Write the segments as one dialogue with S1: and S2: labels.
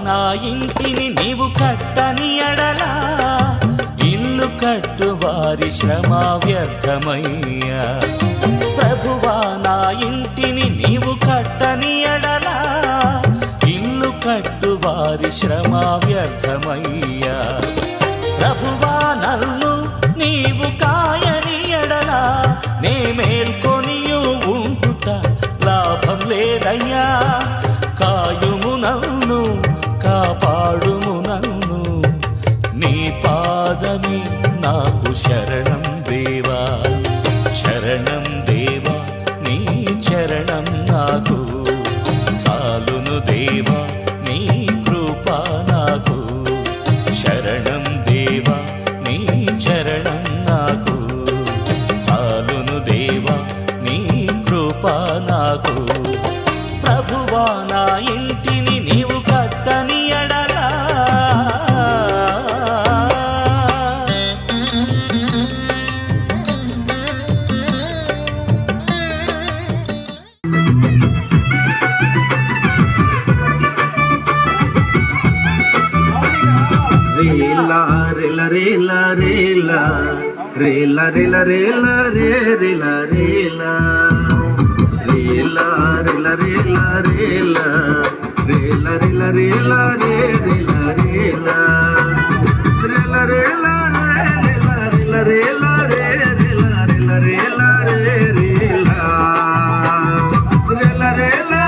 S1: నా ఇంటిని నీవు కట్టని ఎడలా ఇల్లు కట్టు వారి శ్రమ వ్యర్థమయ్యా. ప్రభువా నా ఇంటిని నీవు కట్టని ఎడలా ఇల్లు కట్టు వారి శ్రమ వ్యర్థమయ్యా. ప్రభువా నన్ను నీవు కాయని ఎడలా నే మేల్కొనియు ఉంటుట లాభం లేదయ్యా. కాయుము నన్ను కాపాడుము నన్ను నీ పాదమి నాకు శరణం దేవా. శరణం దేవా నీ చరణం నాకు చాలును దేవా నీ కృప నాకు. శరణం దేవా నీ చరణం నాకు చాలును దేవా నీ కృప నాకు. ప్రభువా నా ఇంటిని నీవు కట్టని ఎడలా
S2: రేలా రేలా రేలా రేలా రేలా రేలా రేలా రే రేలా రేలా రేలా రేలా రేలా రేలా రేలా రేలా రేలా రే రేలా రేలా రేలా రేలా రేలా రేలా రేలా రే రేలా రేలా రేలా రే రేలా రేలా రేలా రేలా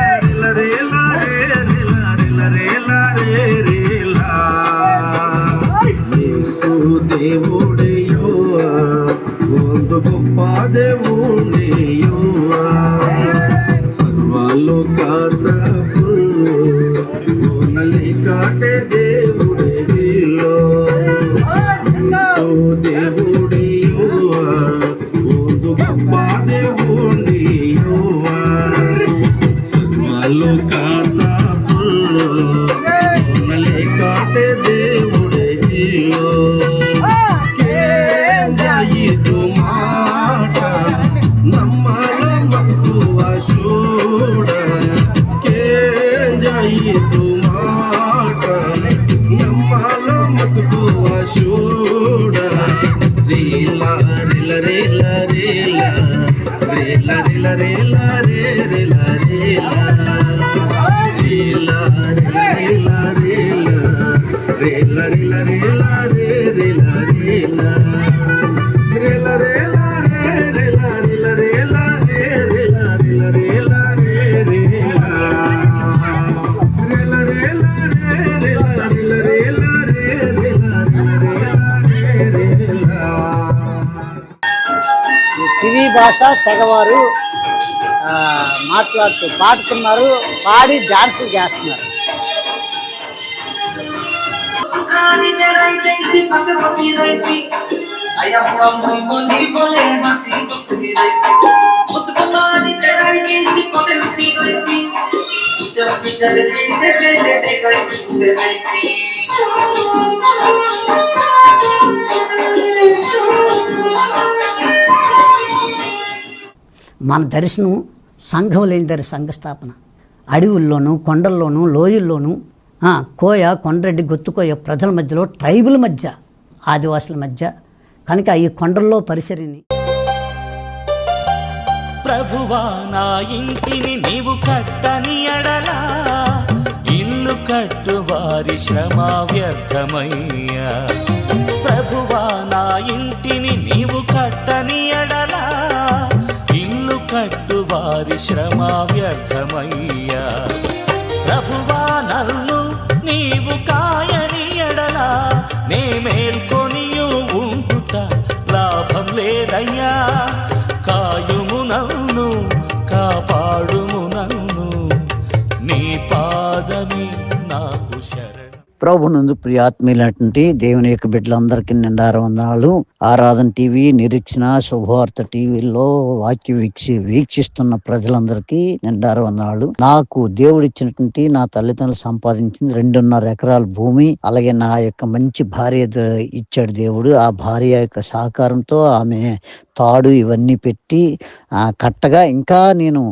S2: రేలా రేలా రే రేలా రేలా రేలా రే రేలా. యేసు దేవుడయ్యోవా ಒಂದು ಗొప్ప దేవుడయ్యోవా సర్వలోకాత ఓనలి కాటే దేవుడయ్యో. యేసు దేవుడయ్యోవా ಒಂದು గొప్ప దేవుడయ్యోవా సర్వలోకాత ఓనలి కాటే దేవుడయ్యో. ಇದು ಮಾಟ ನಮ್ಮಲ ಮಕ್ಕುವ ಶೂಡ ಕೇಂಜಾಯಿತು ಮಾಟ ನಮ್ಮಲ ಮಕ್ಕುವ ಶೂಡ. ರೇಲ ರೇಲ ರೇಲ ರೇಲ ರೇಲ ರೇಲ ರೇಲ ರೇ ರೇಲ ರೇಲ ರೇಲ ರೇಲ ರೇಲ ರೇಲ ರೇಲ ರೇಲ ರೇ ರೇಲ ರೇಲ ರೇಲ ರೇಲ ರೇ ರೇಲ ರೇಲ ರೇಲ ರೇ ರೇಲ ರೇಲ ರೇಲ ರೇ ರೇಲ ರೇಲ ರೇಲ ರೇ ರೇಲ ರೇಲ ರೇಲ ರೇ ರೇಲ ರೇಲ ರೇಲ ರೇ ರೇಲ.
S3: కివి భాష తెగవారు మాట్లాడుతూ పాడుతున్నారు, పాడి డాన్సులు చేస్తున్నారు. మన దర్శనం సంఘం లేని దరి సంఘస్థాపన. అడవుల్లోనూ కొండల్లోనూ లోయల్లోనూ కోయ కొండరెడ్డి గొత్తుకోయ ప్రజల మధ్యలో ట్రైబుల్ మధ్య ఆదివాసుల మధ్య కనుక ఈ కొండల్లో పరిసరిని.
S1: ప్రభువా నా ఇంటిని నీవు కట్టని ఎడలా ఇల్లు కట్టు వారి శ్రమ వ్యర్థమయ్యా. ప్రభువా నా ఇంటిని నీవు కట్టని ఎడలా ఇల్లు కట్టు వారి శ్రమ వ్యర్థమయ్యా. ప్రభువా నన్ను నీవు కాయని ఎడలా నే మేల్కొనియు ఉంటుట లాభం లేదయ్యా. కాయుము నన్ను కాపాడుము నన్ను నీ పాదమి నాకు శరణం.
S3: ప్రభునందు ప్రియాత్మీయులైనటువంటి దేవుని యొక్క బిడ్డలందరికీ నిండారు వందనాలు. ఆరాధన టీవీ, నిరీక్షణ, శుభవార్త టీవీలో వాక్య వీక్షిస్తున్న ప్రజలందరికీ నిండారు వందనాలు. నాకు దేవుడిచ్చినటువంటి నా తల్లిదండ్రులు సంపాదించింది 2.5 ఎకరాల భూమి, అలాగే నా యొక్క మంచి భార్య ఇచ్చాడు దేవుడు. ఆ భార్య యొక్క సహకారంతో ఆమె తాడు ఇవన్నీ పెట్టి కట్టగా ఇంకా నేను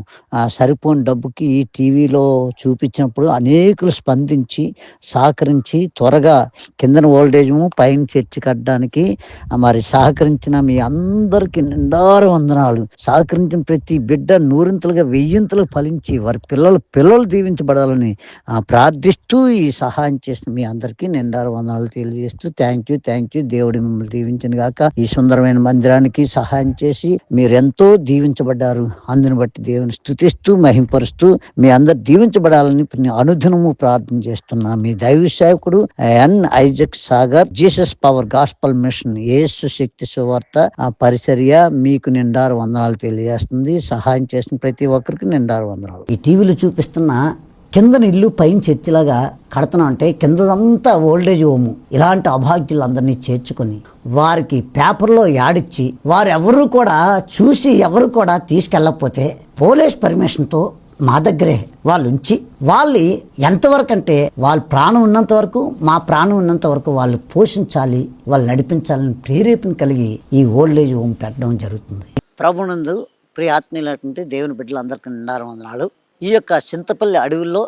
S3: సరిపోని డబ్బుకి ఈ టీవీలో చూపించినప్పుడు అనేకులు స్పందించి సహకరించి త్వరగా కిందన ఓల్డేజము పైన చర్చి కట్టడానికి మరి సహకరించిన మీ అందరికీ నిండారు వందనాలు. సహకరించిన ప్రతి బిడ్డ నూరింతలుగా వెయ్యింతలు ఫలించి వారి పిల్లలు దీవించబడాలని ప్రార్థిస్తూ ఈ సహాయం చేసిన మీ అందరికీ నిండారు వందనాలు తెలియజేస్తూ థ్యాంక్ యూ. దేవుడి మిమ్మల్ని దీవించిన గాక. ఈ సుందరమైన మందిరానికి సహాయం చేసి మీరెంతో దీవించబడ్డారు. అందుని బట్టి దేవుని స్తుతిస్తూ మహింపరుస్తూ మీ అందరు దీవించబడాలని అనుదినము ప్రార్థన చేస్తున్నా మీ దైవ సేవకుడు N Isaac Sagar, Jesus power gospel mission, యేసు శక్తి సువార్త పరిచర్య మీకు నిండారు వందనాలు తెలియజేస్తుంది. సహాయం చేసిన ప్రతి ఒక్కరికి నిండారు వందనాలు. ఈ టీవీలో చూపిస్తున్న కిందన ఇల్లు పైన చర్చిలాగా కడుతున్నాం అంటే కిందదంతా ఓల్డేజ్ హోము. ఇలాంటి అభాగ్యులందరినీ చేర్చుకొని వారికి పేపర్లో యాడిచ్చి వారెవరు కూడా చూసి ఎవరు కూడా తీసుకెళ్ళకపోతే పోలీస్ పర్మిషన్తో మా దగ్గరే వాళ్ళు ఉంచి వాళ్ళు ఎంతవరకు అంటే వాళ్ళ ప్రాణం ఉన్నంత వరకు, మా ప్రాణం ఉన్నంత వరకు వాళ్ళు పోషించాలి, వాళ్ళు నడిపించాలని ప్రేరేపణ కలిగి ఈ ఓల్డేజ్ హోమ్ పెట్టడం జరుగుతుంది. ప్రభునందు ప్రియ ఆత్మీయులైనటువంటి దేవుని బిడ్డలందరికీ నిండారు వందనాలు. ఈ యొక్క చింతపల్లి అడవుల్లో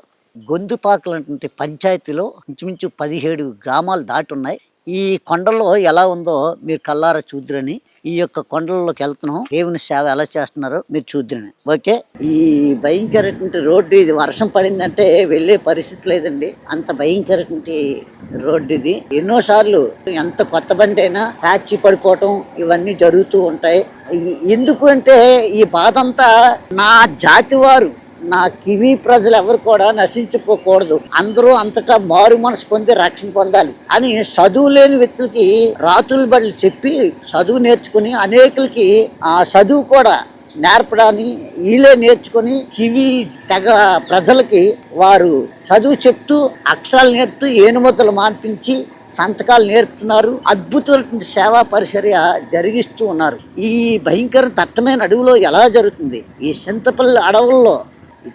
S3: గొంతుపాకలు అనేటువంటి పంచాయతీలో ఇంచుమించు 17 గ్రామాలు దాటి ఉన్నాయి. ఈ కొండల్లో ఎలా ఉందో మీరు కల్లారా చూద్దురని ఈ యొక్క కొండల్లోకి వెళ్తున్నాం. దేవుని సేవ ఎలా చేస్తున్నారో మీరు చూద్దురని. ఓకే, ఈ భయంకరటువంటి రోడ్డు ఇది వర్షం పడిందంటే వెళ్ళే పరిస్థితి లేదండి. అంత భయంకరటువంటి రోడ్డు ఇది. ఎన్నోసార్లు ఎంత కొత్త బండి అయినా ప్యాచి పడిపోవటం ఇవన్నీ జరుగుతూ ఉంటాయి. ఎందుకు అంటే ఈ బాధ అంతా నా జాతి వారు, నా కివి ప్రజలు ఎవరు కూడా నశించిపోకూడదు, అందరూ అంతటా మారు మనసు పొంది రక్షణ పొందాలి అని చదువు లేని వ్యక్తులకి రాతుల బడులు చెప్పి చదువు నేర్చుకుని అనేకులకి ఆ చదువు కూడా నేర్పడాన్ని వీళ్ళే నేర్చుకొని కివి తెగ ప్రజలకి వారు చదువు చెప్తూ అక్షరాలు నేర్పుతూ ఏనుమతులు మాన్పించి సంతకాలు నేర్పుతున్నారు. అద్భుతమైన సేవా పరిచర్య జరిగిస్తూ ఉన్నారు. ఈ భయంకర దట్టమైన అడవిలో ఎలా జరుగుతుంది? ఈ చింతపల్లి అడవుల్లో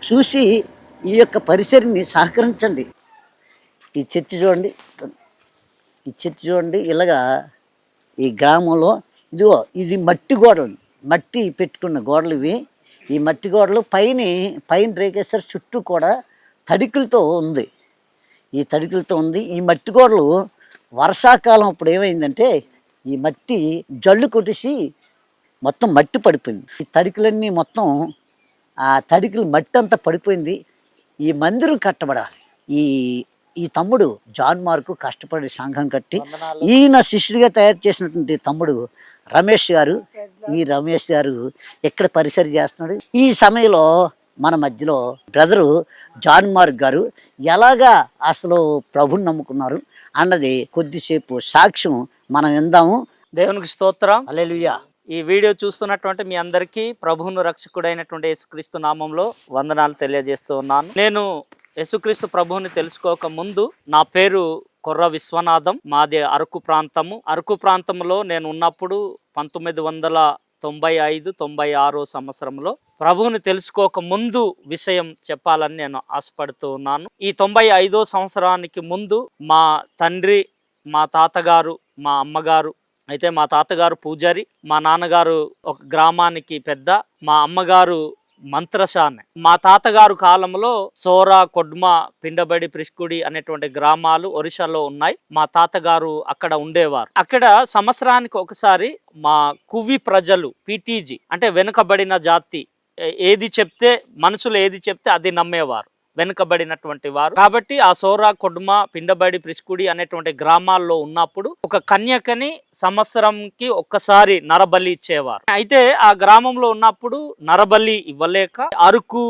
S3: చూసి ఈ యొక్క పరిచర్ని సహకరించండి. ఈ చర్చి చూడండి, ఇలాగా ఈ గ్రామంలో ఇదిగో ఇది మట్టి గోడలు, మట్టి పెట్టుకున్న గోడలు ఇవి. ఈ మట్టి గోడలు పైన రేకేశ్వర చుట్టూ కూడా తడికలతో ఉంది. ఈ మట్టి గోడలు వర్షాకాలం అప్పుడు ఏమైందంటే ఈ మట్టి జల్లు కొట్టేసి మొత్తం మట్టి పడిపోయింది. ఈ తడికలన్నీ మొత్తం ఆ తడికలు మట్టి అంతా పడిపోయింది. ఈ మందిరం కట్టబడాలి. ఈ తమ్ముడు జాన్ మార్కు కష్టపడి సంఘం కట్టి ఈయన శిష్యుడిగా తయారు చేసినటువంటి తమ్ముడు రమేష్ గారు, ఈ రమేష్ గారు ఎక్కడ పరిచర్య చేస్తున్నాడు. ఈ సమయంలో మన మధ్యలో బ్రదరు జాన్ మార్క్ గారు ఎలాగా అసలు ప్రభుని నమ్ముకున్నారు అన్నది కొద్దిసేపు సాక్ష్యం మనం విందాము.
S4: దేవునికి స్తోత్రం.
S3: హల్లెలూయా.
S4: ఈ వీడియో చూస్తున్నటువంటి మీ అందరికీ ప్రభువును రక్షకుడైనటువంటి యేసుక్రీస్తు నామంలో వందనాలు తెలియజేస్తూ ఉన్నాను. నేను యేసుక్రీస్తు ప్రభువుని తెలుసుకోక ముందు నా పేరు కొర్ర విశ్వనాథం, మాది అరకు ప్రాంతము. అరకు ప్రాంతంలో నేను ఉన్నప్పుడు 1995-96 సంవత్సరంలో ప్రభువుని తెలుసుకోక ముందు విషయం చెప్పాలని నేను ఆశపడుతూ ఉన్నాను. ఈ 95వ సంవత్సరానికి ముందు మా తండ్రి, మా తాతగారు, మా అమ్మగారు, అయితే మా తాతగారు పూజారి, మా నాన్నగారు ఒక గ్రామానికి పెద్ద, మా అమ్మగారు మంత్రశానే. మా తాతగారు కాలంలో సోరా, కొడ్మ, పిండబడి, ప్రిస్కుడి అనేటువంటి గ్రామాలు ఒరిస్సాలో ఉన్నాయి. మా తాతగారు అక్కడ ఉండేవారు. అక్కడ సంవత్సరానికి ఒకసారి మా కువి ప్రజలు, పిటిజి అంటే వెనుకబడిన జాతి, ఏది చెప్తే మనుషులు ఏది చెప్తే అది నమ్మేవారు, వెనుకబడినటువంటి వారు. కాబట్టి ఆ సోరా, కొడ్మ, పిండబడి, ప్రిస్కుడి అనేటువంటి గ్రామాల్లో ఉన్నప్పుడు ఒక కన్యకని సంవత్సరంకి ఒక్కసారి నరబలి ఇచ్చేవారు. అయితే ఆ గ్రామంలో ఉన్నప్పుడు నరబలి ఇవ్వలేక అరకు,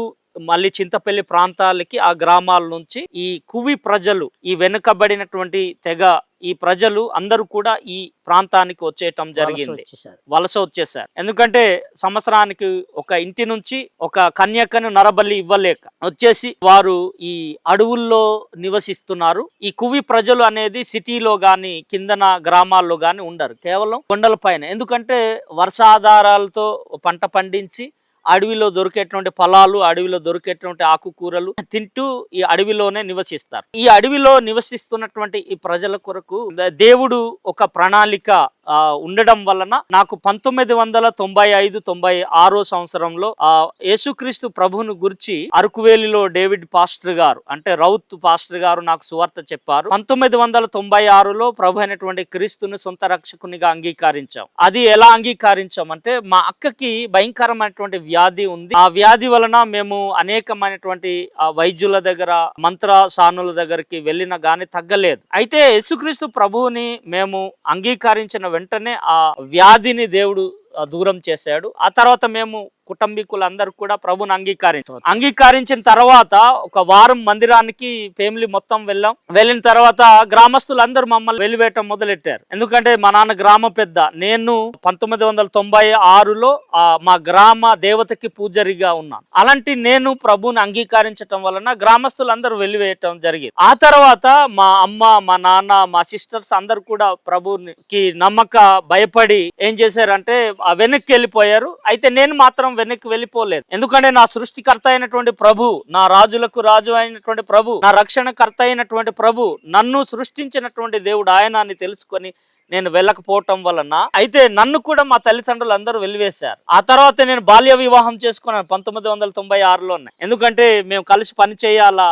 S4: మళ్ళీ చింతపల్లి ప్రాంతాలకి ఆ గ్రామాల నుంచి ఈ కువి ప్రజలు, ఈ వెనుకబడినటువంటి తెగ, ఈ ప్రజలు అందరూ కూడా ఈ ప్రాంతానికి వచ్చేయటం జరిగింది, వలస వచ్చేసారు. ఎందుకంటే సంవత్సరానికి ఒక ఇంటి నుంచి ఒక కన్యకను నరబలి ఇవ్వలేక వచ్చేసి వారు ఈ అడవుల్లో నివసిస్తున్నారు. ఈ కువి ప్రజలు అనేది సిటీలో గాని కిందన గ్రామాల్లో గాని ఉండరు, కేవలం కొండల పైన. ఎందుకంటే వర్షాధారాలతో పంట పండించి అడవిలో దొరికేటువంటి ఫలాలు, అడవిలో దొరికేటువంటి ఆకుకూరలు తింటూ ఈ అడవిలోనే నివసిస్తారు. ఈ అడవిలో నివసిస్తున్నటువంటి ఈ ప్రజల కొరకు దేవుడు ఒక ప్రణాళిక ఉండడం వలన నాకు 1995-96 సంవత్సరంలో యేసుక్రీస్తు ప్రభువును గురించి అరకువేలిలో డేవిడ్ పాస్టర్ గారు అంటే రౌత్ పాస్టర్ గారు నాకు సువార్త చెప్పారు. 1996లో ప్రభు అయినటువంటి క్రీస్తుని సొంత రక్షకునిగా అంగీకరించాం. అది ఎలా అంగీకరించాం అంటే మా అక్కకి భయంకరమైనటువంటి వ్యాధి ఉంది. ఆ వ్యాధి వలన మేము అనేకమైనటువంటి వైద్యుల దగ్గర మంత్ర సానుల దగ్గరికి వెళ్ళినా గానీ తగ్గలేదు. అయితే యేసుక్రీస్తు ప్రభువుని మేము అంగీకరించిన వెంటనే ఆ వ్యాధిని దేవుడు దూరం చేశాడు. ఆ తర్వాత మేము కుటుంబీకులందరూ కూడా ప్రభుని అంగీకరించిన తర్వాత ఒక వారం మందిరానికి ఫ్యామిలీ మొత్తం వెళ్ళిన తర్వాత గ్రామస్తులందరూ మమ్మల్ని వెలివేయటం మొదలెట్టారు. ఎందుకంటే మా నాన్న గ్రామ పెద్ద, నేను 1996లో మా గ్రామ దేవతకి పూజారిగా ఉన్నాను. అలాంటి నేను ప్రభుని అంగీకరించటం వలన గ్రామస్తులందరూ వెలివేయటం జరిగింది. ఆ తర్వాత మా అమ్మ, మా నాన్న, మా సిస్టర్స్ అందరు కూడా ప్రభుకి నమ్మక భయపడి ఏం చేశారంటే వెనక్కి వెళ్ళిపోయారు. అయితే నేను మాత్రం వెనక్కి వెళ్ళిపోలేదు. ఎందుకంటే నా సృష్టికర్త అయినటువంటి ప్రభు, నా రాజులకు రాజు అయినటువంటి ప్రభు, నా రక్షణకర్త అయినటువంటి ప్రభు, నన్ను సృష్టించినటువంటి దేవుడు ఆయన అని తెలుసుకొని నేను వెళ్ళకపోవటం వలన అయితే నన్ను కూడా మా తల్లిదండ్రులు అందరూ వెలివేశారు. ఆ తర్వాత నేను బాల్య వివాహం చేసుకున్నాను 1996లోనే. ఎందుకంటే మేము కలిసి పని చేయాలా,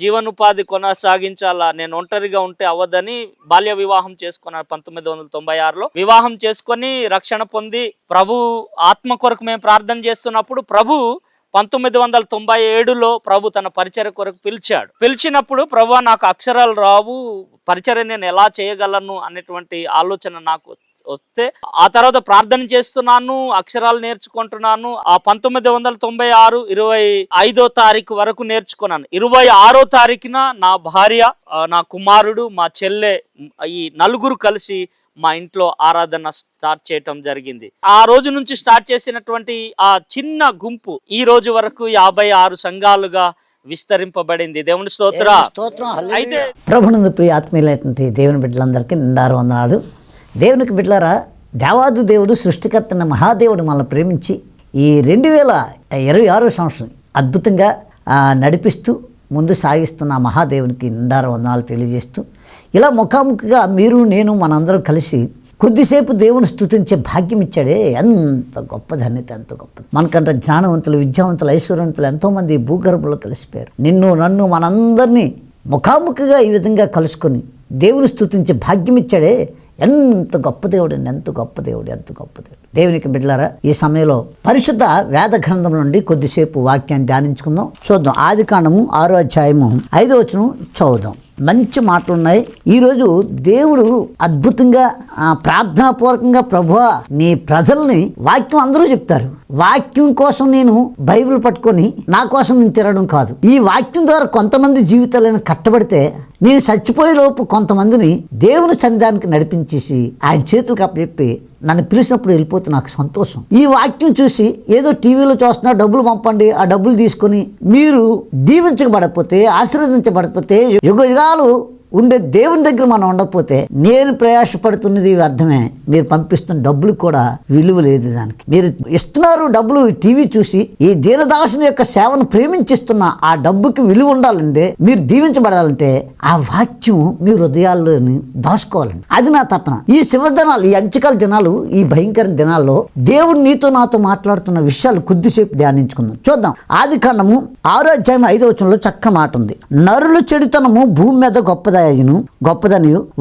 S4: జీవనోపాధి కొనసాగించాలా, నేను ఒంటరిగా ఉంటే అవ్వదని బాల్య వివాహం చేసుకున్నాను 1996లో. వివాహం చేసుకొని రక్షణ పొంది ప్రభు ఆత్మ కొరకు మేము ప్రార్థన చేస్తున్నప్పుడు ప్రభు 1997లో ప్రభు తన పరిచర్య కొరకు పిలిచినప్పుడు ప్రభు నాకు అక్షరాలు రావు, పరిచర్య నేను ఎలా చేయగలను అనేటువంటి ఆలోచన నాకు వస్తే ఆ తర్వాత ప్రార్థన చేస్తున్నాను, అక్షరాలు నేర్చుకుంటున్నాను. ఆ 1996 25వ తారీఖు వరకు నేర్చుకున్నాను. 26వ తారీఖున నా భార్య, నా కుమారుడు, మా చెల్లె ఈ నలుగురు కలిసి మా ఇంట్లో ఆరాధన స్టార్ట్ చేయటం జరిగింది. ఆ రోజు నుంచి స్టార్ట్ చేసినటువంటి ఆ చిన్న గుంపు ఈ రోజు వరకు 56 సంఘాలుగా విస్తరింపబడింది. దేవుని స్తోత్రం. అయితే
S3: ప్రభునందు ప్రియ ఆత్మీయులైనటువంటి దేవుని బిడ్డలందరికీ నిండారు వందనాలు. దేవునికి బిడ్డలారా, దేవాది దేవుడు సృష్టికర్త మహాదేవుడు మనల్ని ప్రేమించి ఈ 2026 సంవత్సరం అద్భుతంగా నడిపిస్తూ ముందు సాగిస్తున్న మహాదేవునికి నిండారు వందనాలు తెలియజేస్తూ, ఇలా ముఖాముఖిగా మీరు నేను మనందరం కలిసి కొద్దిసేపు దేవుని స్తుతించే భాగ్యం ఇచ్చాడే, ఎంత గొప్ప ధన్యత, ఎంత గొప్పది. మనకంటే జ్ఞానవంతులు, విద్యావంతులు, ఐశ్వర్యవంతులు ఎంతోమంది భూగర్భంలో కలిసిపోయారు. నిన్ను నన్ను మనందరినీ ముఖాముఖిగా ఈ విధంగా కలుసుకొని దేవుని స్తుతించే భాగ్యం ఇచ్చాడే, ఎంత గొప్ప దేవుడు అండి, ఎంత గొప్ప దేవుడు, ఎంత గొప్ప దేవుడు. దేవునికి బిడ్డలారా, ఈ సమయంలో పరిశుద్ధ వేద గ్రంథం నుండి కొద్దిసేపు వాక్యాన్ని ధ్యానించుకుందాం. చూద్దాం. ఆదికాండము 6వ అధ్యాయము 5వ వచనం చదువుదాం. మంచి మాటలు ఉన్నాయి. ఈరోజు దేవుడు అద్భుతంగా ప్రార్థనాపూర్వకంగా, ప్రభువా నీ ప్రజల్ని, వాక్యం అందరూ చెప్తారు, వాక్యం కోసం నేను బైబిల్ పట్టుకొని నా కోసం నేను తిరగడం కాదు. ఈ వాక్యం ద్వారా కొంతమంది జీవితాలను కట్టబడితే నేను చచ్చిపోయే లోపు కొంతమందిని దేవుని సన్నిధానానికి నడిపించేసి ఆయన చేతులకు అప్పచెప్పి నన్ను పిలిచినప్పుడు వెళ్ళిపోతే నాకు సంతోషం. ఈ వాక్యం చూసి ఏదో టీవీలో చూస్తున్నా డబ్బులు పంపండి, ఆ డబ్బులు తీసుకొని మీరు దీవించబడకపోతే, ఆశీర్వదించబడకపోతే, యుగ యుగాలు ఉండే దేవుని దగ్గర మనం ఉండకపోతే నేను ప్రయాసపడుతున్నది అర్థమే. మీరు పంపిస్తున్న డబ్బులు కూడా విలువ లేదు. దానికి మీరు ఇస్తున్నారు డబ్బులు టీవీ చూసి. ఈ దీనదాసుని యొక్క సేవను ప్రేమించిస్తున్న ఆ డబ్బుకి విలువ ఉండాలంటే, మీరు దీవించబడాలంటే ఆ వాక్యం మీ హృదయాల్లోని దాచుకోవాలండి. అది నా తపన. ఈ శివదినాలు, ఈ అంచకాల దినాలు, ఈ భయంకర దినాల్లో దేవుడు నీతో నాతో మాట్లాడుతున్న విషయాలు కొద్దిసేపు ధ్యానించుకుందాం. చూద్దాం. ఆదికాండము 6వ అధ్యాయం 5వ వచనంలో చక్క మాట ఉంది. నరుల చెడుతనము భూమి మీద గొప్పదనియు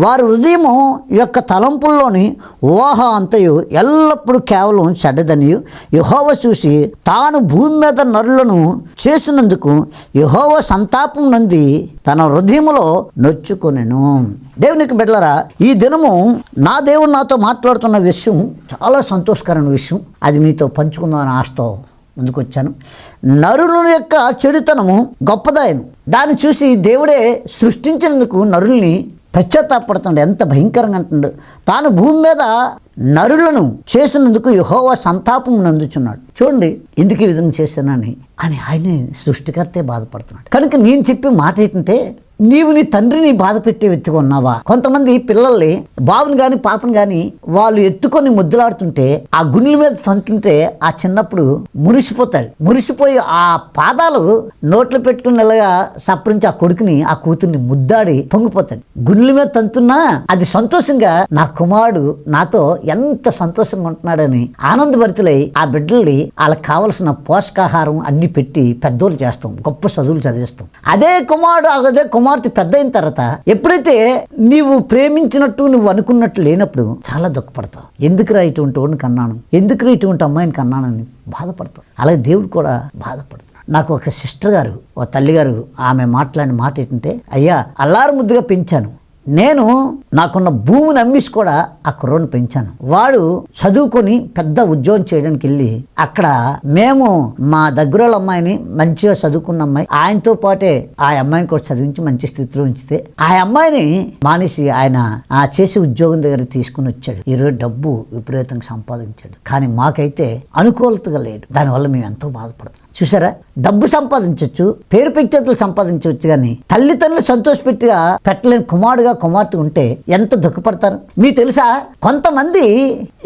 S3: వారి హృదయము యొక్క తలంపుల్లోని ఊహ అంతయు ఎల్లప్పుడూ కేవలం చెడ్డదనియు యెహోవా చూసి తాను భూమి మీద నరులను చేసినందుకు యెహోవా సంతాపం నంది తన హృదయములో నొచ్చుకొనెను. దేవునికి బిడ్డలారా, ఈ దినము నా దేవుడు నాతో మాట్లాడుతున్న విషయం చాలా సంతోషకరమైన విషయం. అది మీతో పంచుకుందామని ఆశతో ముందుకు వచ్చాను. నరుల యొక్క చెడుతనము గొప్పదాయను. దాన్ని చూసి దేవుడే సృష్టించినందుకు నరుల్ని పశ్చాత్తాపడుతుండే. ఎంత భయంకరంగా అంటుండు. తాను భూమి మీద నరులను చేస్తున్నందుకు యెహోవా సంతాపం నందుచున్నాడు. చూడండి, ఎందుకు ఈ విధంగా చేశానని అని ఆయన సృష్టికర్తే బాధపడుతున్నాడు. కనుక నేను చెప్పే మాట ఏంటంటే, నీవు నీ తండ్రిని బాధ పెట్టే వ్యక్తిగా ఉన్నావా? కొంతమంది పిల్లల్ని, బాబుని కానీ పాపని కానీ వాళ్ళు ఎత్తుకొని ముద్దులాడుతుంటే ఆ గుండెల మీద తంటుంటే ఆ చిన్నప్పుడు మురిసిపోతాడు. మురిసిపోయి ఆ పాదాలు నోట్లో పెట్టుకుని ఇలాగా సప్పరించి ఆ కొడుకుని, ఆ కూతుర్ని ముద్దాడి పొంగిపోతాడు. గుండెల మీద తంతున్నా అది సంతోషంగా నా కుమారుడు నాతో ఎంత సంతోషంగా ఉంటున్నాడని ఆనందభరితులై ఆ బిడ్డల్ని వాళ్ళకి కావలసిన పోషకాహారం అన్ని పెట్టి పెద్దోళ్ళు చేస్తాం, గొప్ప చదువులు చదివిస్తాం. అదే కుమారుడు అదే కుమార్తె పెద్ద అయిన తర్వాత ఎప్పుడైతే నీవు ప్రేమించినట్టు నువ్వు అనుకున్నట్టు లేనప్పుడు చాలా దుఃఖపడతావు. ఎందుకురా ఇటువంటి వాడిని కన్నాను, ఎందుకురా ఇటువంటి అమ్మాయిని కన్నానని బాధపడతావు. అలాగే దేవుడు కూడా బాధపడతాడు. నాకు ఒక సిస్టర్ గారు, ఒక తల్లిగారు, ఆమె మాట్లాడిన మాట ఏంటంటే, అయ్యా అల్లారు ముద్దుగా పెంచాను, నేను నాకున్న భూమిని అమ్మేసి కూడా ఆ కుర్రోని పెంచాను. వాడు చదువుకొని పెద్ద ఉద్యోగం చేయడానికి వెళ్ళి అక్కడ మేము మా దగ్గర వాళ్ళ అమ్మాయిని, మంచిగా చదువుకున్న అమ్మాయి, ఆయనతో పాటే ఆ అమ్మాయిని కూడా చదివించి మంచి స్థితిలో ఉంచితే ఆ అమ్మాయిని మానేసి ఆయన ఆ చేసే ఉద్యోగం దగ్గర తీసుకుని వచ్చాడు. ఈరోజు డబ్బు విపరీతంగా సంపాదించాడు. కానీ మాకైతే అనుకూలతగా లేడు. దానివల్ల మేము ఎంతో బాధపడతాం. చూసారా, డబ్బు సంపాదించవచ్చు, పేరు ప్రఖ్యాతులు సంపాదించవచ్చు, కానీ తల్లిదండ్రులు సంతోషపెట్టిగా పెట్టలేని కుమారుడుగా కుమార్తె ఉంటే ఎంత దుఃఖపడతారు. మీకు తెలుసా, కొంతమంది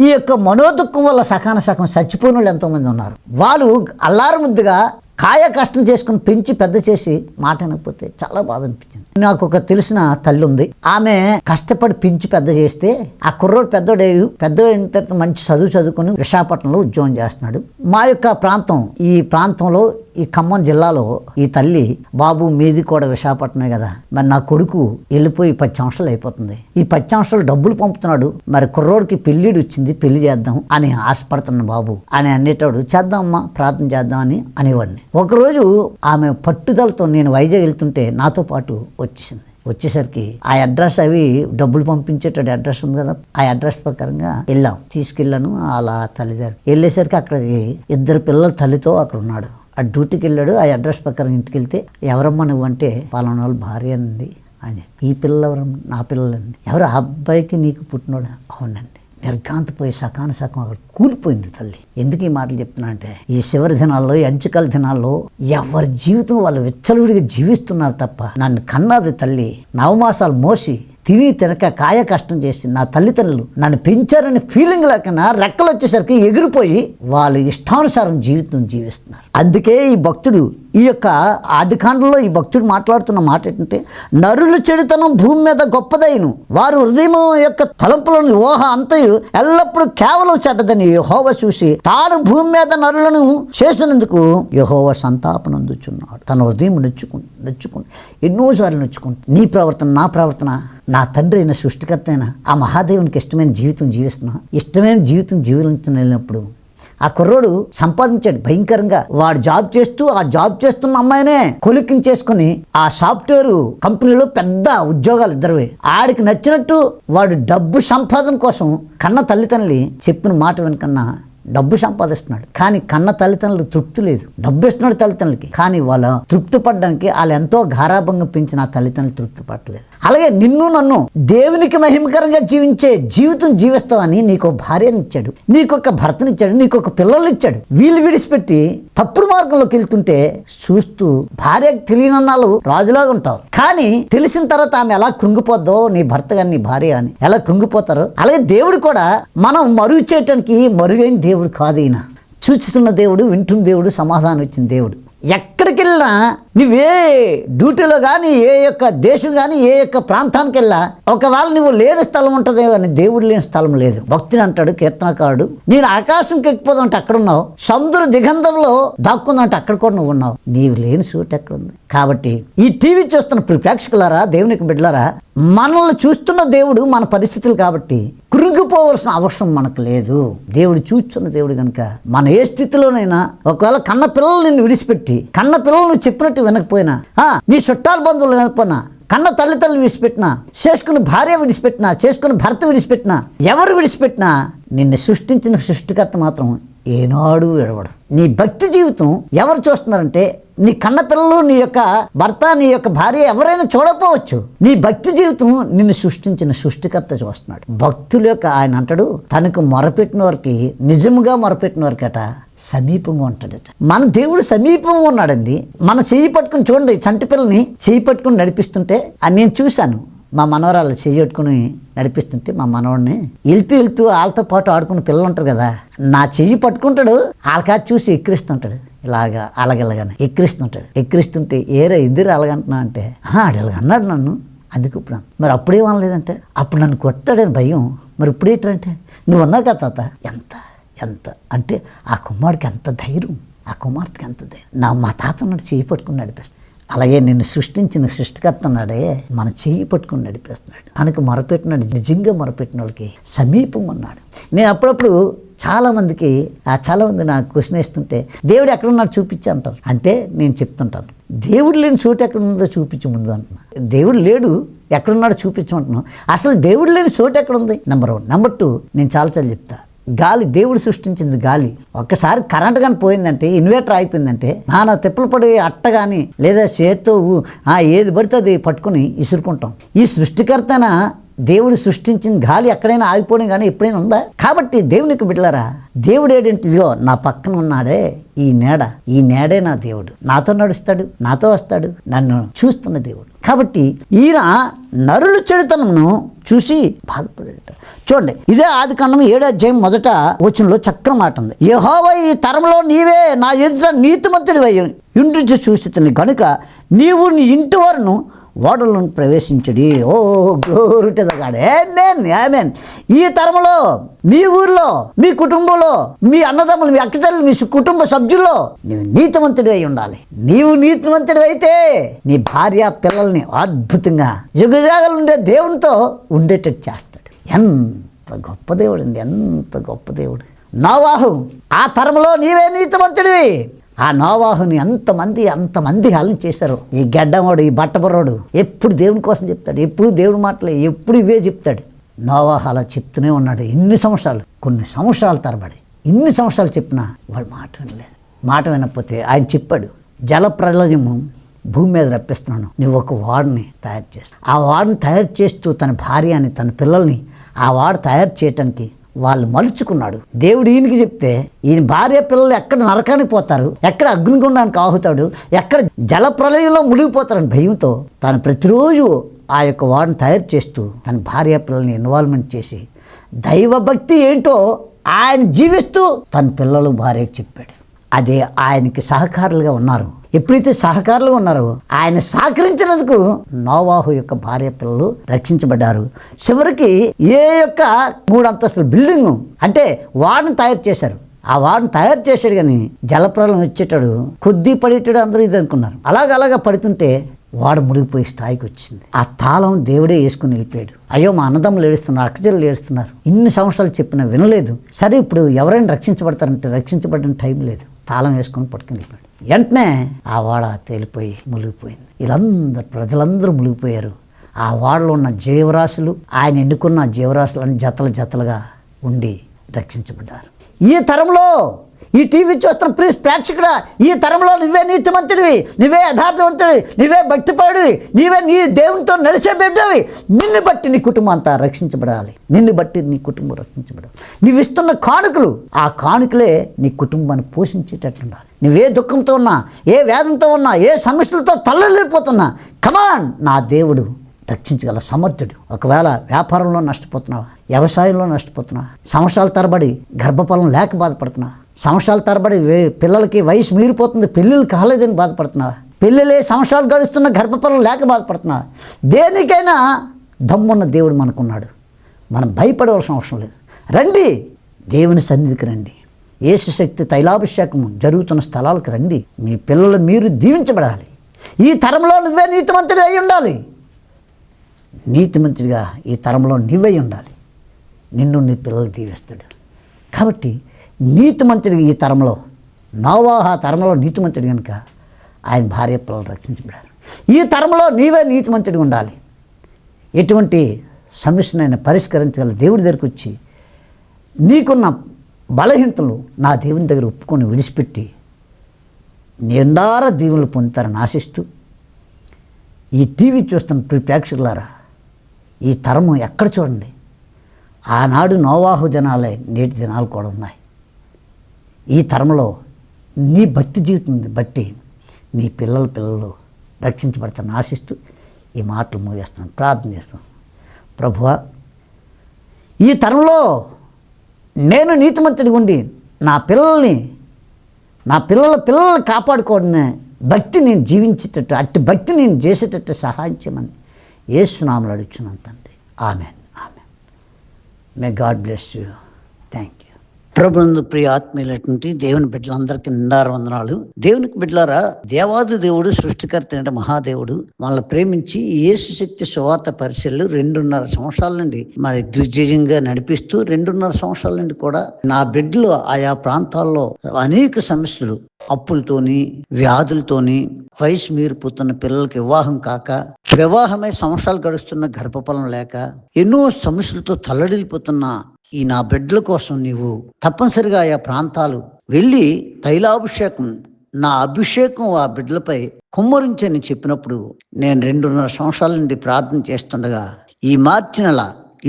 S3: ఈ యొక్క మనోదుఖం వల్ల సగం చచ్చిపోయిన వాళ్ళు ఎంతోమంది ఉన్నారు. వాళ్ళు అల్లారు ముద్దుగా కాయ కష్టం చేసుకుని పెంచి పెద్ద చేసి మాట అనకపోతే చాలా బాధ అనిపించింది. నాకు ఒక తెలిసిన తల్లి ఉంది. ఆమె కష్టపడి పెంచి పెద్ద చేస్తే ఆ కుర్రోడు పెద్ద అయిన తర్వాత మంచి చదువుకుని విశాఖపట్నంలో ఉద్యోగం చేస్తున్నాడు. మా యొక్క ప్రాంతం, ఈ ప్రాంతంలో ఈ ఖమ్మం జిల్లాలో ఈ తల్లి, బాబు మీది కూడా విశాఖపట్నమే కదా, మరి నా కొడుకు వెళ్ళిపోయి 10 సంవత్సరాలు అయిపోతుంది, ఈ 10 సంవత్సరాలు డబ్బులు పంపుతున్నాడు, మరి కుర్రోడికి పెళ్ళిడు వచ్చింది, పెళ్లి చేద్దాం అని ఆశపడుతున్న బాబు అని అనేటోడు, చేద్దామమ్మా ప్రార్థన చేద్దాం అని అనేవాడిని. ఒకరోజు ఆమె పట్టుదలతో నేను వైజాగ్ వెళ్తుంటే నాతో పాటు వచ్చేసరికి ఆ అడ్రస్ అవి డబ్బులు పంపించేటటువంటి అడ్రస్ ఉంది కదా, ఆ అడ్రస్ ప్రకారంగా తీసుకెళ్ళాను. అలా తల్లి దగ్గర వెళ్ళేసరికి అక్కడికి 2 పిల్లల తల్లితో అక్కడ ఉన్నాడు. ఆ డ్యూటీకి వెళ్ళాడు. ఆ అడ్రస్ ప్రకారం ఇంటికి వెళ్తే, ఎవరమ్మా నువ్వు అంటే, పలానా వాళ్ళ భార్య అండి అని. ఈ పిల్లలు ఎవరమ్మా? నా పిల్లలండి. ఎవరు? ఆ అబ్బాయికి నీకు పుట్టినోడా? అవునండి. నిర్ఘాంతపోయి సగం అక్కడ కూలిపోయింది తల్లి. ఎందుకు ఈ మాటలు చెప్తున్నా అంటే, ఈ చివరి దినాల్లో, ఈ అంచుకల దినాల్లో ఎవరి జీవితం వాళ్ళు విచ్చలవిడిగా జీవిస్తున్నారు తప్ప, నన్ను కన్నది తల్లి 9 మాసాలు మోసి తిని తినక కాయ కష్టం చేసి నా తల్లిదండ్రులు నన్ను పెంచారని ఫీలింగ్ లేకన్నా రెక్కలు వచ్చేసరికి ఎగిరిపోయి వాళ్ళు ఇష్టానుసారం జీవితం జీవిస్తున్నారు. అందుకే ఈ భక్తుడు, ఈ యొక్క ఆదికాండంలో ఈ భక్తుడు మాట్లాడుతున్న మాట ఏంటంటే, నరుల చెడుతనం భూమి మీద గొప్పదైను, వారు హృదయం యొక్క తలంపులను ఊహ అంతయు ఎల్లప్పుడూ కేవలం చెడ్డదని యెహోవా చూసి తాను భూమి మీద నరులను చేసినందుకు యెహోవా సంతాపనందుచున్నాడు. తన హృదయం నొచ్చుకుని ఎన్నోసార్లు నొచ్చుకుంటుంది. నీ ప్రవర్తన, నా ప్రవర్తన, నా తండ్రి అయిన సృష్టికర్త అయిన ఆ మహాదేవునికి ఇష్టమైన జీవితం జీవిస్తున్నా, ఇష్టమైన జీవితం జీవించలేనప్పుడు ఆ కుర్రోడు సంపాదించాడు భయంకరంగా. వాడు జాబ్ చేస్తూ ఆ జాబ్ చేస్తున్న అమ్మాయినే కొలిక్కించేసుకుని ఆ సాఫ్ట్వేర్ కంపెనీలో పెద్ద ఉద్యోగాలు ఇద్దరు. ఆడికి నచ్చినట్టు వాడు డబ్బు సంపాదన కోసం కన్న తల్లిదండ్రులు చెప్పిన మాట వెనకన్నా డబ్బు సంపాదిస్తున్నాడు. కానీ కన్న తల్లిదండ్రులు తృప్తి లేదు. డబ్బు ఇస్తున్నాడు తల్లిదండ్రులకి, కానీ వాళ్ళ తృప్తి పడడానికి వాళ్ళు ఎంతో గారాభంగా పెంచిన ఆ తల్లిదండ్రులు తృప్తి పడలేదు. అలాగే నిన్ను నన్ను దేవునికి మహిమకరంగా జీవించే జీవితం జీవిస్తావని నీకు భార్యనిచ్చాడు, నీకొక భర్తనిచ్చాడు, నీకొక పిల్లల్నిచ్చాడు. వీళ్ళు విడిచిపెట్టి తప్పుడు మార్గంలోకి వెళ్తుంటే చూస్తూ భార్యకు తెలియనన్నాళ్ళు రాజులాగా ఉంటావు. కానీ తెలిసిన తర్వాత ఆమె ఎలా కృంగిపోద్దో, నీ భర్త కానీ నీ భార్య అని ఎలా కృంగిపోతారో, అలాగే దేవుడు కూడా మనం మరుగు చేయటానికి మరుగైన దేవుడు కాదు. ఈయన చూస్తున్న దేవుడు, వింటున్న దేవుడు, సమాధానం ఇచ్చిన దేవుడు. ఎక్కడికి వెళ్ళినా నువ్వే డ్యూటీలో కానీ, ఏ యొక్క దేశం కానీ, ఏ యొక్క ప్రాంతానికి వెళ్ళా ఒకవేళ నువ్వు లేని స్థలం ఉంటుంది కానీ దేవుడు లేని స్థలం లేదు. భక్తుడు అంటాడు కీర్తనకారుడు, నేను ఆకాశంకి ఎక్కిపోదాం అంటే అక్కడ ఉన్నావు, సముద్ర దిగంధంలో దాక్కుందాం అంటే అక్కడ కూడా నువ్వు ఉన్నావు. నీవు లేని చోటు ఎక్కడుంది? కాబట్టి ఈ టీవీ చూస్తున్న ప్రేక్షకులారా, దేవునికి బిడ్డలారా, మనల్ని చూస్తున్న దేవుడు మన పరిస్థితులు కాబట్టి కృంగిపోవలసిన అవసరం మనకు లేదు. దేవుడు చూస్తున్న దేవుడు కనుక మన ఏ స్థితిలోనైనా, ఒకవేళ కన్న పిల్లలు నిన్ను విడిచిపెట్టి, కన్న పిల్లలు నువ్వు చెప్పినట్టు వినకపోయినా, నీ చుట్టాల బంధువులు వినకపోయినా, కన్న తల్లిదండ్రులు విడిచిపెట్టినా, చేసుకుని భార్య విడిచిపెట్టినా, చేసుకుని భర్త విడిచిపెట్టినా, ఎవరు విడిచిపెట్టినా, నిన్ను సృష్టించిన సృష్టికర్త మాత్రం ఏనాడు విడవడు. నీ భక్తి జీవితం ఎవరు చూస్తున్నారంటే నీ కన్న పిల్లలు, నీ యొక్క భర్త, నీ యొక్క భార్య ఎవరైనా చూడకపోవచ్చు. నీ భక్తి జీవితం నిన్ను సృష్టించిన సృష్టికర్త చూస్తున్నాడు. భక్తుల యొక్క ఆయన అంటాడు, తనకు మొరపెట్టిన వారికి, నిజముగా మొరపెట్టిన వారికట సమీపంగా ఉంటాడట. మన దేవుడు సమీపంగా ఉన్నాడండి. మన చెయ్యి పట్టుకుని చూడండి, చంటి పిల్లని చెయ్యి పట్టుకుని నడిపిస్తుంటే నేను చూశాను. మా మనవరాలు చెయ్యట్టుకుని నడిపిస్తుంటే మా మనవాడిని వెళ్తూ వాళ్ళతో పాటు ఆడుకున్న పిల్లలు ఉంటారు కదా, నా చెయ్యి పట్టుకుంటాడు, వాళ్ళకా చూసి ఎక్కిరిస్తుంటాడు. ఇలాగా అలాగెలాగానే ఎక్కిరిస్తుంటే ఏరా ఎందుకు అలాగంటున్నా అంటే ఆడు ఇలాగ అన్నాడు నన్ను, అందుకు ఇప్పుడు మరి అప్పుడేమనలేదంటే అప్పుడు నన్ను కొట్టాడని భయం, మరి ఇప్పుడు ఏంటంటే నువ్వు ఉన్నావు కదా తాత. ఎంత అంటే ఆ కుమారుడికి ఎంత ధైర్యం, ఆ కుమార్తెకి ఎంత ధైర్యం. మా తాత నన్ను చెయ్యి పట్టుకుని నడిపిస్తాడు. అలాగే నిన్ను సృష్టించిన సృష్టికర్త ఉన్నాడే మన చెయ్యి పట్టుకుని నడిపేస్తున్నాడు. తనకు మొరపెట్టినాడు, నిజంగా మొరపెట్టిన వాళ్ళకి సమీపంగా ఉన్నాడు. నేను అప్పుడప్పుడు చాలామంది నాకు క్వశ్చన్ వేస్తుంటే దేవుడు ఎక్కడున్నాడు చూపించి అంటారు. అంటే నేను చెప్తుంటాను, దేవుడు లేని చోటు ఎక్కడ ఉందో చూపించి ముందు అంటున్నా. దేవుడు లేడు, ఎక్కడున్నాడో చూపించమంటున్నాను. అసలు దేవుడు లేని చోటు ఎక్కడ ఉంది? నెంబర్ 1. నెంబర్ 2, నేను చాలాసార్లు చెప్తా, గాలి, దేవుడు సృష్టించింది గాలి. ఒక్కసారి కరెంట్ కానీ పోయిందంటే, ఇన్వర్టర్ అయిపోయిందంటే, నానా తిప్పలు పడి అట్ట కానీ లేదా చేత్తో ఏది పడితే అది పట్టుకుని ఇసురుకుంటాం. ఈ సృష్టికర్తన దేవుడు సృష్టించిన గాలి ఎక్కడైనా ఆగిపోవడం కానీ ఎప్పుడైనా ఉందా? కాబట్టి దేవునికి బిడ్డలారా, దేవుడు ఏంటిదిగో నా పక్కన ఉన్నాడే ఈ నేడే నా దేవుడు. నాతో నడుస్తాడు, నాతో వస్తాడు, నన్ను చూస్తున్న దేవుడు. కాబట్టి ఈయన నరుల చెడుతనమును చూసి బాధపడేట. చూడండి, ఇదే ఆదికాండం 7వ అధ్యాయం 1వ వచనంలో చక్కని మాట ఉంది. యెహోవా ఈ తరంలో నీవే నా ఎదుట నీతిమంతుడివై ఇంటి చూసి కనుక నీవు నీ ఇంటి వారును ఓడలను ప్రవేశించడి. Oh glory to the God. ఆమేన్. ఈ తరంలో, మీ ఊర్లో, మీ కుటుంబంలో, మీ అన్నదమ్ములు, మీ అక్కచెల్లెలు, మీ కుటుంబ సభ్యుల్లో నీవు నీతిమంతుడి అయి ఉండాలి. నీవు నీతిమంతుడి అయితే నీ భార్య పిల్లల్ని అద్భుతంగా యుగజాగలు ఉండే దేవునితో ఉండేటట్టు చేస్తాడు. ఎంత గొప్ప దేవుడు అండి, ఎంత గొప్ప దేవుడు. నోవాహు, ఆ తరంలో నీవే నీతిమంతుడివి. ఆ నోవాహుని అంతమంది హేళన చేశారు. ఈ గెడ్డమోడు, ఈ బట్టబుర్రోడు ఎప్పుడు దేవుని కోసం చెప్తాడు, ఎప్పుడు దేవుని మాటలే, ఎప్పుడు ఇవే చెప్తాడు. నోవాహు అలా చెప్తూనే ఉన్నాడు కొన్ని సంవత్సరాల తరబడి. ఇన్ని సంవత్సరాలు చెప్పినా వాడు మాట వినలేదు. మాట వినకపోతే ఆయన చెప్పాడు, జల ప్రళయము భూమి మీద రప్పిస్తున్నాను, నువ్వు ఒక వాడిని తయారు చేస్తా. ఆ వాడిని తయారు చేస్తూ తన భార్యని, తన పిల్లల్ని ఆ వాడు తయారు చేయటానికి వాళ్ళు మలుచుకున్నాడు. దేవుడు ఈయనకి చెప్తే ఈయన భార్య పిల్లలు ఎక్కడ నరకానికి పోతారు, ఎక్కడ అగ్నిగుండానికి ఆహుతాడు, ఎక్కడ జల ప్రళయంలో మునిగిపోతారని భయంతో తాను ప్రతిరోజు ఆ యొక్క వాడిని తయారు చేస్తూ తన భార్య పిల్లల్ని ఇన్వాల్వ్మెంట్ చేసి దైవభక్తి ఏంటో ఆయన జీవిస్తూ తన పిల్లలు భార్యకి చెప్పాడు. అదే ఆయనకి సహకారులుగా ఉన్నారు. ఎప్పుడైతే సహకారులు ఉన్నారో ఆయన సహకరించినందుకు నోవాహు యొక్క భార్య పిల్లలు రక్షించబడ్డారు. చివరికి ఏ యొక్క 3 అంతస్తుల బిల్డింగ్ అంటే వాడిని తయారు చేశారు. ఆ వాడిని తయారు చేశాడు కానీ జలప్రలయం వచ్చేటాడు, కొద్ది పడేటాడు, అందరూ ఇది అనుకున్నారు. అలాగ పడుతుంటే వాడు మునిగిపోయి స్థాయికి వచ్చింది. ఆ తాళం దేవుడే వేసుకుని వెళ్ళిపోయాడు. అయ్యో మా అన్నదమ్ములు ఏడుస్తున్నారు, అక్కచెల్లెలు ఏడుస్తున్నారు, ఇన్ని సంవత్సరాలు చెప్పినా వినలేదు. సరే ఇప్పుడు ఎవరైనా రక్షించబడతారంటే రక్షించబడిన టైం లేదు, తాళం వేసుకొని పట్టుకుని వెళ్ళిపోయాడు. వెంటనే ఆ వాడ తేలిపోయి మునిగిపోయింది. వీళ్ళందరూ ప్రజలందరూ మునిగిపోయారు. ఆ వాడలో ఉన్న జీవరాశులు, ఆయన ఎన్నుకున్న జీవరాశులను జతలుగా ఉండి రక్షించబడ్డారు. ఈ తరంలో, ఈ టీవీ చూస్తున్న ప్రేక్షకుడా, ఈ తరంలో నువ్వే నీతిమంతుడివి, నువ్వే యథార్థవంతుడివి, నువ్వే భక్తిపరుడివి, నీవే నీ దేవునితో నడిచే బిడ్డవి. నిన్ను బట్టి నీ కుటుంబం అంతా రక్షించబడాలి, నిన్ను బట్టి నీ కుటుంబం రక్షించబడాలి. నువ్వు ఇస్తున్న కానుకలు, ఆ కానుకలే నీ కుటుంబాన్ని పోషించేటట్టు ఉండాలి. నువ్వే దుఃఖంతో ఉన్నా, ఏ వేదంతో ఉన్నా, ఏ సమస్యలతో తల్లలేకపోతున్నా, కమాన్, నా దేవుడు రక్షించగల సమర్థుడు. ఒకవేళ వ్యాపారంలో నష్టపోతున్నావా, వ్యవసాయంలో నష్టపోతున్నావా, సంవత్సరాల తరబడి గర్భఫలం లేక బాధపడుతున్నావా, సంవత్సరాల తరబడి పిల్లలకి వయసు మీరిపోతుంది, పెళ్ళిళ్ళు కాలేదని బాధపడుతున్నావా, పెళ్ళిళ్ళే సంవత్సరాలు గడుస్తున్న గర్భఫలం లేక బాధపడుతున్నావా, దేనికైనా దమ్మున్న దేవుడు మనకున్నాడు. మనం భయపడవలసిన అవసరం లేదు. రండి, దేవుని సన్నిధికి రండి. యేసు శక్తి తైలాభిషేకం జరుగుతున్న స్థలాలకు రండి. మీ పిల్లలు మీరు దీవించబడాలి. ఈ తరంలో నువ్వే నీతిమంతుడి అయి ఉండాలి. నీతిమంతుడిగా ఈ తరంలో నీవై ఉండాలి. నిన్ను నీ పిల్లలు దీవిస్తాడు. కాబట్టి నీతిమంతుడిగా ఈ తరంలో, నోవాహు ఆ తరంలో నీతిమంతుడు కనుక ఆయన భార్య పిల్లలు రక్షించబడారు. ఈ తరంలో నీవే నీతిమంతుడిగా ఉండాలి. ఎటువంటి సమస్యనైనా పరిష్కరించగల దేవుడి దగ్గరికి వచ్చి నీకున్న బలహీనతలు నా దేవుని దగ్గర ఒప్పుకొని విడిచిపెట్టి నిండార దీవులు పొందుతారని ఆశిస్తూ, ఈ టీవీ చూస్తున్న ప్రేక్షకులారా, ఈ తరము ఎక్కడ చూడండి, ఆనాడు నోవాహు దినాలే నేటి దినాలు కూడా ఉన్నాయి. ఈ తరంలో నీ భక్తి జీవితం బట్టి నీ పిల్లలు రక్షించబడతారని ఆశిస్తూ ఈ మాటలు ముగిస్తున్నాను, ప్రార్థన చేస్తాను. ప్రభువా, ఈ తరంలో నేను నీతిమంతుడిగా ఉండి నా పిల్లల్ని కాపాడుకోవడమే భక్తి నేను జీవించేటట్టు, అట్టి భక్తి నేను చేసేటట్టు సహాయం చేయమని యేసునామములో అడుగుచున్నాను తండ్రి. Amen. May God bless you. Thank you. ప్రభునందు ప్రియ ఆత్మీయులైనటువంటి దేవుని బిడ్డలందరికీ నిండార వందనాలు. దేవునికి బిడ్డలారా, దేవాది దేవుడు, సృష్టికర్త అయిన మహాదేవుడు మనల్ని ప్రేమించి యేసు శక్తి సువార్త పరిచర్యలు 2.5 సంవత్సరాల నుండి మరి దిగ్విజయంగా నడిపిస్తూ 2.5 సంవత్సరాల నుండి కూడా నా బిడ్డలు ఆయా ప్రాంతాల్లో అనేక సమస్యలు, అప్పులతోని, వ్యాధులతోని, వయసు మీరిపోతున్న పిల్లలకి వివాహం కాక, వివాహమై సంవత్సరాలు గడుస్తున్న గర్భఫలం లేక, ఎన్నో సమస్యలతో తల్లడిల్లిపోతున్న ఈ నా బిడ్డల కోసం నీవు తప్పనిసరిగా ఆయా ప్రాంతాలు వెళ్ళి తైలాభిషేకం, నా అభిషేకం ఆ బిడ్డలపై కుమ్మరించని చెప్పినప్పుడు నేను 2.5 సంవత్సరాల నుండి ప్రార్థన చేస్తుండగా ఈ మార్చి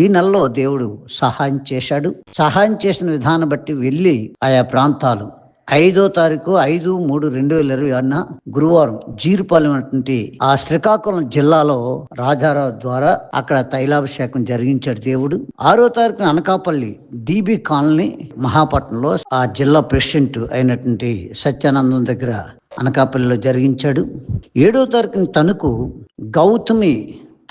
S3: ఈ నెలలో దేవుడు సహాయం చేశాడు. సహాయం చేసిన విధానం బట్టి వెళ్ళి ఆయా ప్రాంతాలు 5వ తారీఖు 5/3/2020 గురువారం జీరుపాలెం అటువంటి ఆ శ్రీకాకుళం జిల్లాలో రాజారావు ద్వారా అక్కడ తైలాభిషేకం జరిగించాడు దేవుడు. 6వ తారీఖున అనకాపల్లి DB కాలనీ మహాపట్నంలో ఆ జిల్లా ప్రెసిడెంట్ అయినటువంటి సత్యానందం దగ్గర అనకాపల్లిలో జరిగించాడు. 7వ తారీఖున తణుకు గౌతమి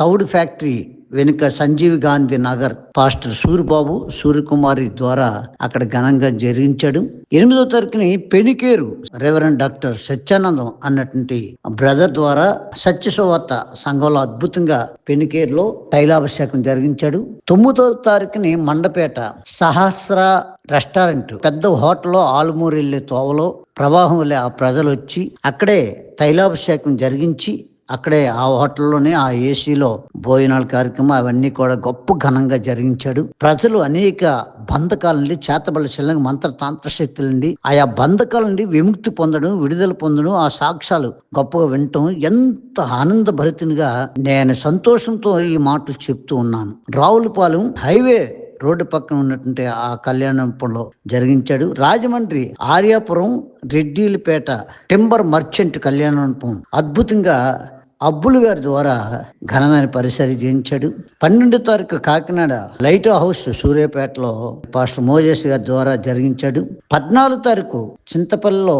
S3: తౌడు ఫ్యాక్టరీ వెనుక సంజీవ్ గాంధీ నగర్ పాస్టర్ సూరిబాబు, సూర్యకుమారి ద్వారా అక్కడ ఘనంగా జరిగించాడు. 8వ తారీఖుని పెనికేరు రెవరెండ్ డాక్టర్ సత్యానందం అన్నటువంటి బ్రదర్ ద్వారా సత్యసువార్త సంఘంలో అద్భుతంగా పెనికేరులో తైలాభిషేకం జరిగించాడు. 9వ తారీఖుని మండపేట సహస్ర రెస్టారెంట్ పెద్ద హోటల్లో ఆలుమూరు వెళ్ళే తోవలో ప్రవాహం వల్ల ఆ ప్రజలు వచ్చి అక్కడే తైలాభిషేకం జరిగించి అక్కడే ఆ హోటల్లోనే ఆ ఏసీలో భోజనాల కార్యక్రమం అవన్నీ కూడా గొప్ప ఘనంగా జరిగించాడు. ప్రజలు అనేక బంధకాల నుండి, చేతబడి శిలంగా మంత్ర తాంత్ర శక్తుల నుండి, ఆయా బంధకాల నుండి విముక్తి పొందడం, విడుదల పొందడం, ఆ సాక్ష్యాలు గొప్పగా వినటం ఎంత ఆనందభరితంగా నేను సంతోషంతో ఈ మాటలు చెప్తూ ఉన్నాను. రావులపాలెం హైవే రోడ్డు పక్కన ఉన్నటువంటి ఆ కళ్యాణంలో జరిగించాడు. రాజమండ్రి ఆర్యాపురం రెడ్డిలపేట టింబర్ మర్చెంట్ కళ్యాణం అద్భుతంగా అబ్బులు గారి ద్వారా ఘనమైన పరిసరి చేయించాడు. 12వ తారీఖు కాకినాడ లైట్ హౌస్ సూర్యాపేటలో పాస్టర్ మోజేస్ గారి ద్వారా జరిగించాడు. 14వ తారీఖు చింతపల్లిలో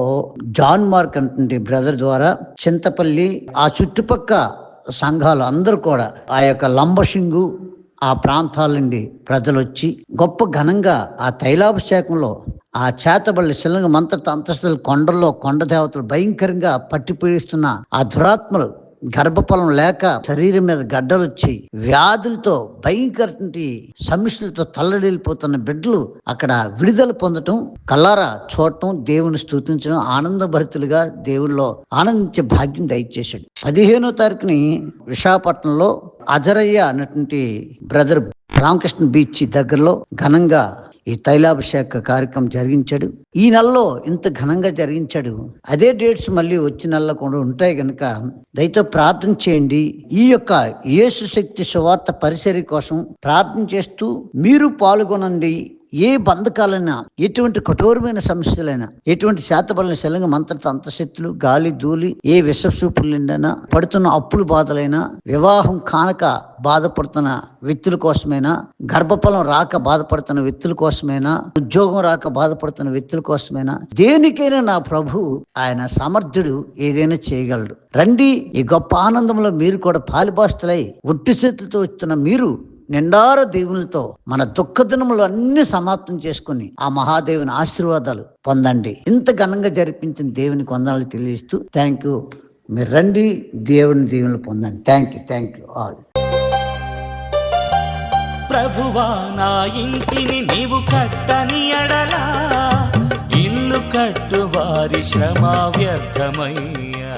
S3: జాన్ మార్క్ అంటే బ్రదర్ ద్వారా చింతపల్లి ఆ చుట్టుపక్క సంఘాలు అందరూ కూడా ఆ యొక్క లంబసింగు ఆ ప్రాంతాల నుండి ప్రజలు వచ్చి గొప్ప ఘనంగా ఆ తైలాభిషేకంలో ఆ చేతబళ్ళ శిలంగ మంత్ర అంతస్తుల కొండల్లో కొండ దేవతలు భయంకరంగా పట్టి పీడిస్తున్న ఆ దురాత్మలు, గర్భఫలం లేక శరీరం మీద గడ్డలు వచ్చి వ్యాధులతో భయంకర సమస్యలతో తల్లడిల్లిపోతున్న బిడ్డలు అక్కడ విడుదల పొందటం, కల్లారా చూడటం, దేవుని స్తుతించడం, ఆనందభరితులుగా దేవుల్లో ఆనందించే భాగ్యం దయచేశాడు. 15వ తారీఖుని విశాఖపట్నంలో అజరయ్య అన్నటువంటి బ్రదర్ రామకృష్ణ బీచ్ దగ్గరలో ఘనంగా ఈ తైలాభిషేక కార్యక్రమం జరిగించాడు. ఈ నెలలో ఇంత ఘనంగా జరిగించాడు. అదే డేట్స్ మళ్ళీ వచ్చే నెలలో కూడా ఉంటాయి కనుక దయతో ప్రార్థన చేయండి. ఈ యొక్క యేసు శక్తి సువార్త పరిచర్య కోసం ప్రార్థన చేస్తూ మీరు పాల్గొనండి. ఏ బంధకాలైనా, ఎటువంటి కఠోరమైన సమస్యలైనా, ఎటువంటి శాతబడిన శలంగ మంత్ర తంత్రశక్తులు, గాలి ధూళి, ఏ విషసూపులైనా, పడుతున్న అప్పుల బాధలైనా, వివాహం కానక బాధపడుతున్న వ్యక్తుల కోసమైనా, గర్భఫలం రాక బాధపడుతున్న వ్యక్తుల కోసమైనా, ఉద్యోగం రాక బాధపడుతున్న వ్యక్తుల కోసమైనా, దేనికైనా నా ప్రభు ఆయన సమర్థుడు, ఏదైనా చేయగలడు. రండి, ఈ గొప్ప ఆనందంలో మీరు కూడా పాలిభాస్తులై ఒట్టి చేతులతో వస్తున్న మీరు నిండార దేవునితో మన దుఃఖ దినములు అన్ని సమాప్తం చేసుకుని ఆ మహాదేవుని ఆశీర్వాదాలు పొందండి. ఇంత ఘనంగా జరిపించిన దేవునికి వందనాలు తెలియజేస్తూ థ్యాంక్ యూ. మీరు రండి, దేవుని దీవెనలు పొందండి. Thank you all.
S1: ప్రభువా, నా ఇంటిని నీవు కట్టని ఎడలా ఇల్లు కట్టు వారి శ్రమ వ్యర్థమయ్యా.